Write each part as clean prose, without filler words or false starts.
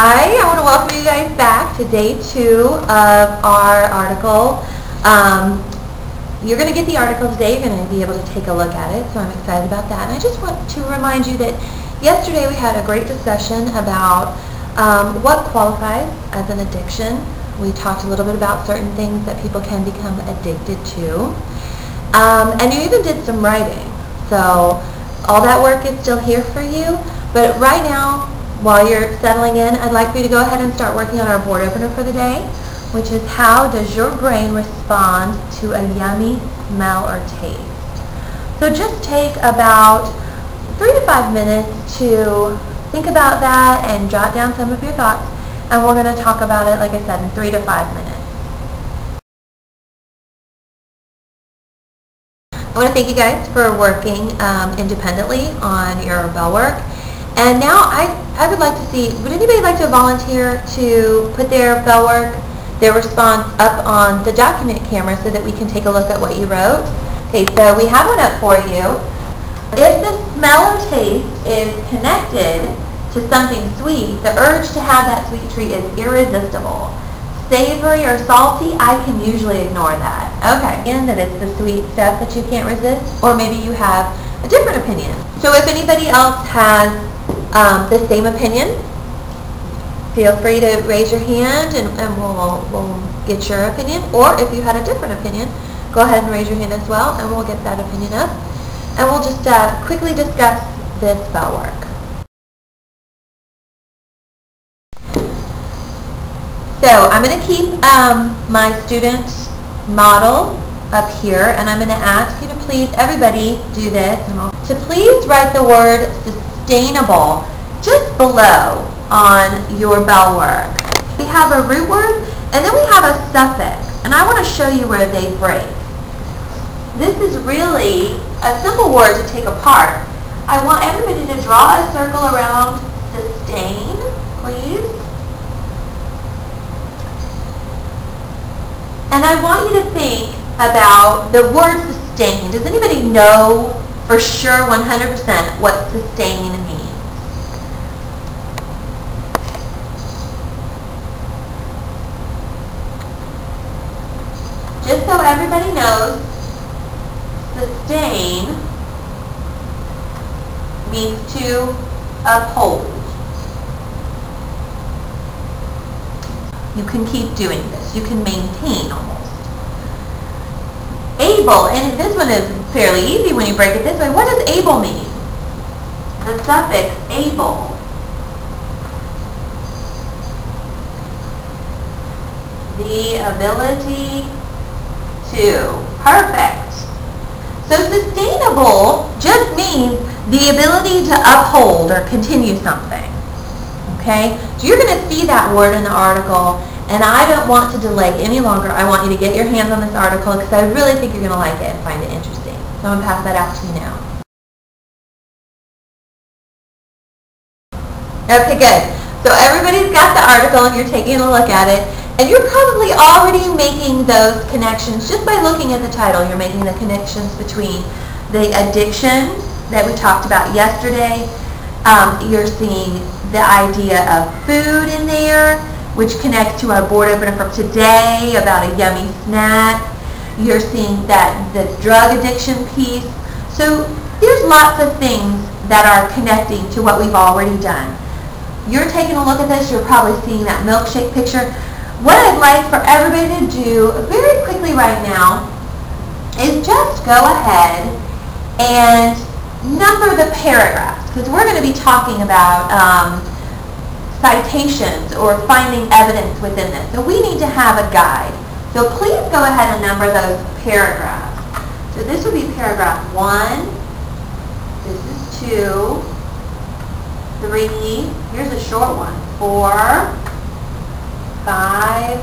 Hi, I want to welcome you guys back to day 2 of our article. You're going to get the article today. You're going to be able to take a look at it, so I'm excited about that. And I just want to remind you that yesterday we had a great discussion about what qualifies as an addiction. We talked a little bit about certain things that people can become addicted to. And you even did some writing. So all that work is still here for you. But right now, while you're settling in, I'd like for you to go ahead and start working on our board opener for the day, which is how does your brain respond to a yummy smell or taste? So just take about 3 to 5 minutes to think about that and jot down some of your thoughts, and we're going to talk about it, like I said, in 3 to 5 minutes. I want to thank you guys for working independently on your bell work. And now I would like to see, would anybody like to volunteer to put their bell work, their response up on the document camera so that we can take a look at what you wrote? Okay, so we have one up for you. If the smell or taste is connected to something sweet, the urge to have that sweet treat is irresistible. Savory or salty, I can usually ignore that. Okay, and that it's the sweet stuff that you can't resist, or maybe you have a different opinion. So if anybody else has the same opinion, feel free to raise your hand and we'll get your opinion. Or if you had a different opinion, go ahead and raise your hand as well, and we'll get that opinion up. And we'll just quickly discuss this bell work. So I'm going to keep my student model up here, and I'm going to ask you to please, everybody, do this. To please write the word sustainable just below on your bell work. We have a root word, and then we have a suffix, and I want to show you where they break. This is really a simple word to take apart. I want everybody to draw a circle around sustain, please. And I want you to think about the word sustain. Does anybody know for sure 100% what sustain means? Just so everybody knows, sustain means to uphold. You can keep doing this. You can maintain almost. Able, and this one is fairly easy when you break it this way. What does able mean? The suffix able. The ability to. Perfect. So sustainable just means the ability to uphold or continue something. Okay? So you're going to see that word in the article, and I don't want to delay any longer. I want you to get your hands on this article because I really think you're going to like it and find it interesting. So I'm going to pass that out to you now. Okay, good. So everybody's got the article and you're taking a look at it. And you're probably already making those connections just by looking at the title. You're making the connections between the addiction that we talked about yesterday. You're seeing the idea of food in there, which connects to our board opener from today about a yummy snack. You're seeing that the drug addiction piece. So there's lots of things that are connecting to what we've already done. You're taking a look at this. You're probably seeing that milkshake picture. What I'd like for everybody to do very quickly right now is just go ahead and number the paragraphs, because we're going to be talking about citations or finding evidence within this. So we need to have a guide. So please go ahead and number those paragraphs. So this would be paragraph 1. This is 2. 3. Here's a short one. 4. 5,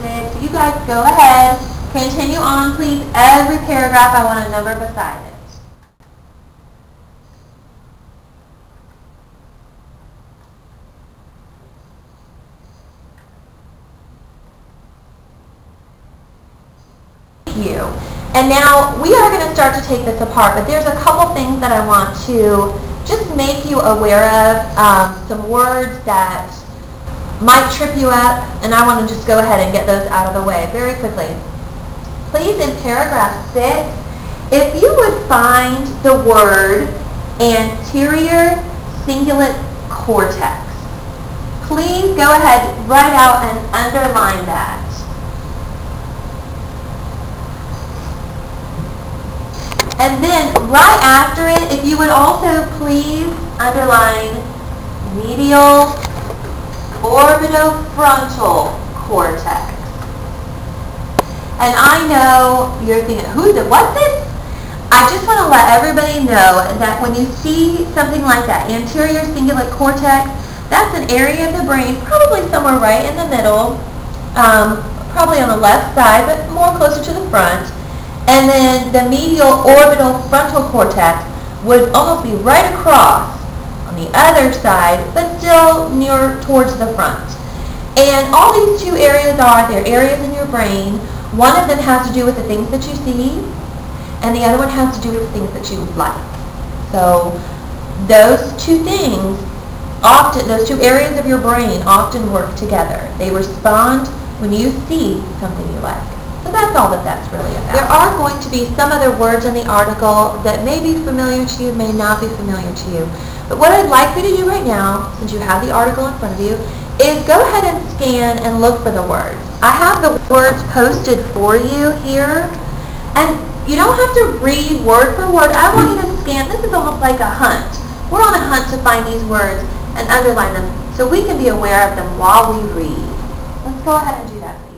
6. You guys go ahead. Continue on, please. Every paragraph I want a number beside it. You. And now we are going to start to take this apart, but there's a couple things that I want to just make you aware of, some words that might trip you up, and I want to just go ahead and get those out of the way very quickly. Please, in paragraph 6, if you would find the word anterior cingulate cortex, please go ahead, write out and underline that. And then right after it, if you would also please underline medial orbitofrontal cortex. And I know you're thinking, who's it? What's this? I just want to let everybody know that when you see something like that, anterior cingulate cortex, that's an area of the brain, probably somewhere right in the middle, probably on the left side, but more closer to the front. And then the medial orbital frontal cortex would almost be right across on the other side, but still near towards the front. And all these two areas they're areas in your brain. One of them has to do with the things that you see, and the other one has to do with the things that you like. So those two things often, those two areas of your brain often work together. They respond when you see something you like. So that's all that's really about. There are going to be some other words in the article that may be familiar to you, may not be familiar to you. But what I'd like you to do right now, since you have the article in front of you, is go ahead and scan and look for the words. I have the words posted for you here, and you don't have to read word for word. I want you to scan. This is almost like a hunt. We're on a hunt to find these words and underline them so we can be aware of them while we read. Let's go ahead and do that, please.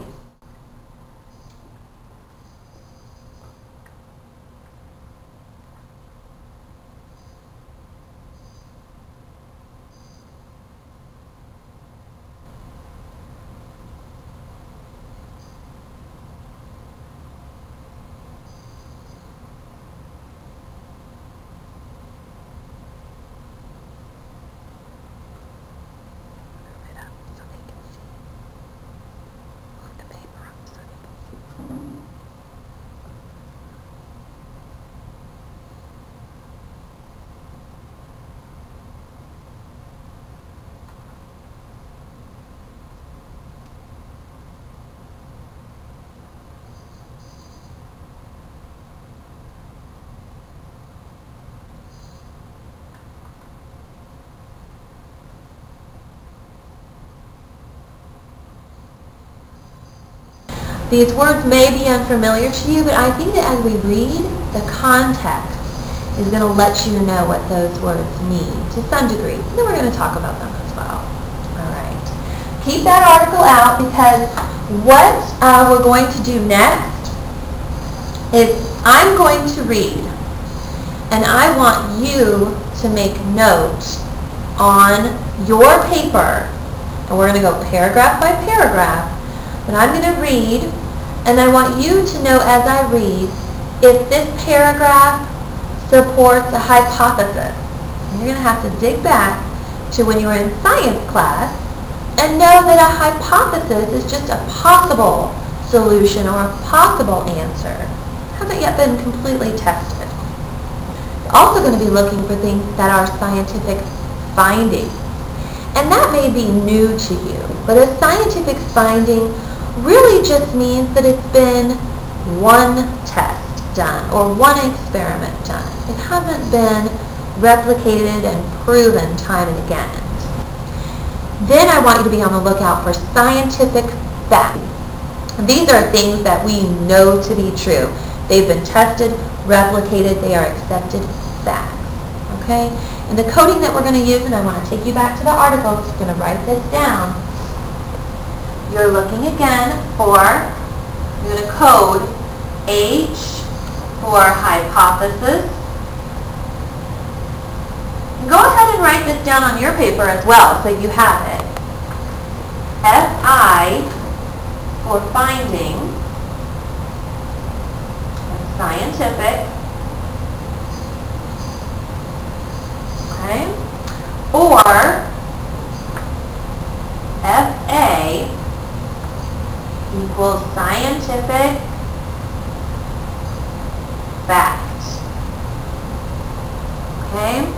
These words may be unfamiliar to you, but I think that as we read, the context is going to let you know what those words mean to some degree. And then we're going to talk about them as well. All right. Keep that article out, because what we're going to do next is I'm going to read, and I want you to make notes on your paper. And we're going to go paragraph by paragraph. But I'm going to read, and I want you to know as I read if this paragraph supports a hypothesis. And you're going to have to dig back to when you were in science class and know that a hypothesis is just a possible solution or a possible answer. It hasn't yet been completely tested. You're also going to be looking for things that are scientific findings. And that may be new to you, but a scientific finding really just means that it's been one test done or one experiment done. It hasn't been replicated and proven time and again. Then I want you to be on the lookout for scientific facts. These are things that we know to be true. They've been tested, replicated, they are accepted facts. Okay? And the coding that we're going to use, and I want to take you back to the article, so I'm going to write this down. You're looking again for, you're going to code H for hypothesis. And go ahead and write this down on your paper as well, so you have it. Fi for finding, scientific. Okay? Or Fa equals scientific fact. Okay?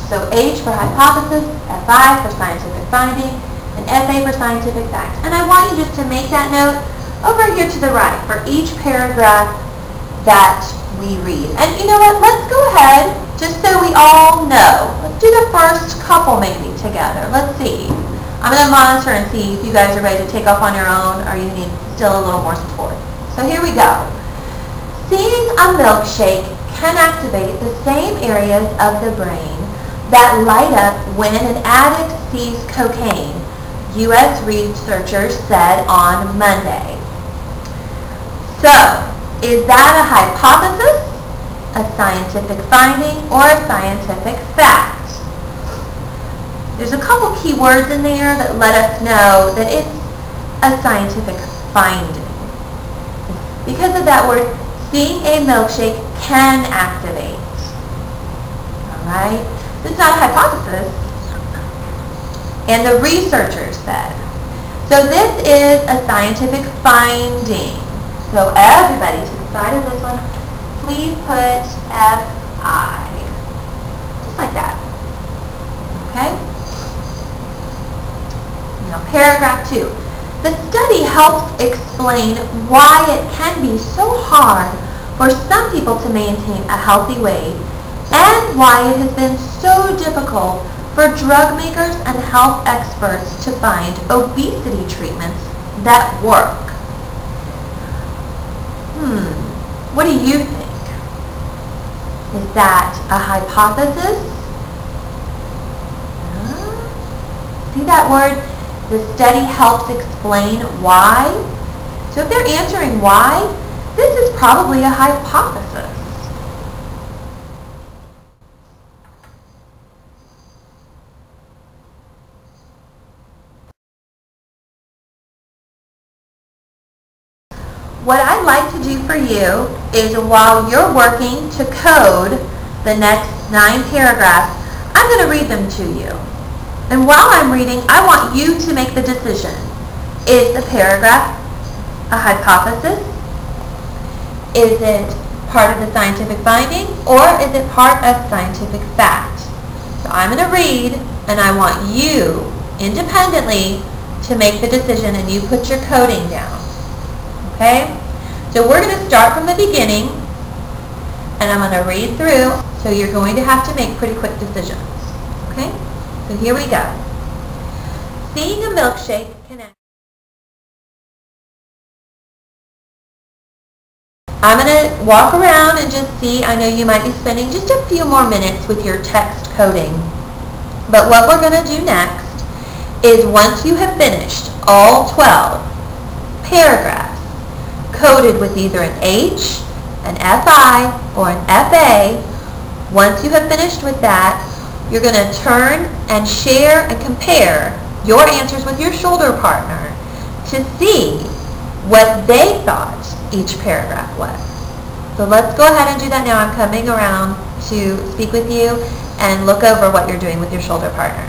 So H for hypothesis, Fi for scientific finding, an FA for scientific fact. And I want you just to make that note over here to the right for each paragraph that we read. And you know what? Let's go ahead, just so we all know. Let's do the first couple maybe together. Let's see. I'm going to monitor and see if you guys are ready to take off on your own or you need still a little more support. So here we go. Seeing a milkshake can activate the same areas of the brain that light up when an addict sees cocaine, U.S. researchers said on Monday. So, is that a hypothesis, a scientific finding, or a scientific fact? There's a couple key words in there that let us know that it's a scientific finding. Because of that word, seeing a milkshake can activate. Alright? This is not a hypothesis. And the researchers said. So this is a scientific finding. So everybody to the side of this one, please put F-I. Just like that. Okay? Now paragraph 2. The study helps explain why it can be so hard for some people to maintain a healthy weight and why it has been so difficult for drug makers and health experts to find obesity treatments that work. What do you think? Is that a hypothesis? See that word? The study helps explain why. So if they're answering why, this is probably a hypothesis. What I'd like to do for you is while you're working to code the next 9 paragraphs, I'm going to read them to you. And while I'm reading, I want you to make the decision. Is the paragraph a hypothesis? Is it part of the scientific finding? Or is it part of scientific fact? So I'm going to read, and I want you, independently, to make the decision, and you put your coding down. Okay? So we're going to start from the beginning, and I'm going to read through, so you're going to have to make pretty quick decisions. Okay? So here we go. Seeing a milkshake can act. I'm going to walk around and just see. I know you might be spending just a few more minutes with your text coding. But what we're going to do next is once you have finished all 12 paragraphs coded with either an H, an FI, or an FA, once you have finished with that, you're going to turn and share and compare your answers with your shoulder partner to see what they thought each paragraph was. So let's go ahead and do that now. I'm coming around to speak with you and look over what you're doing with your shoulder partner.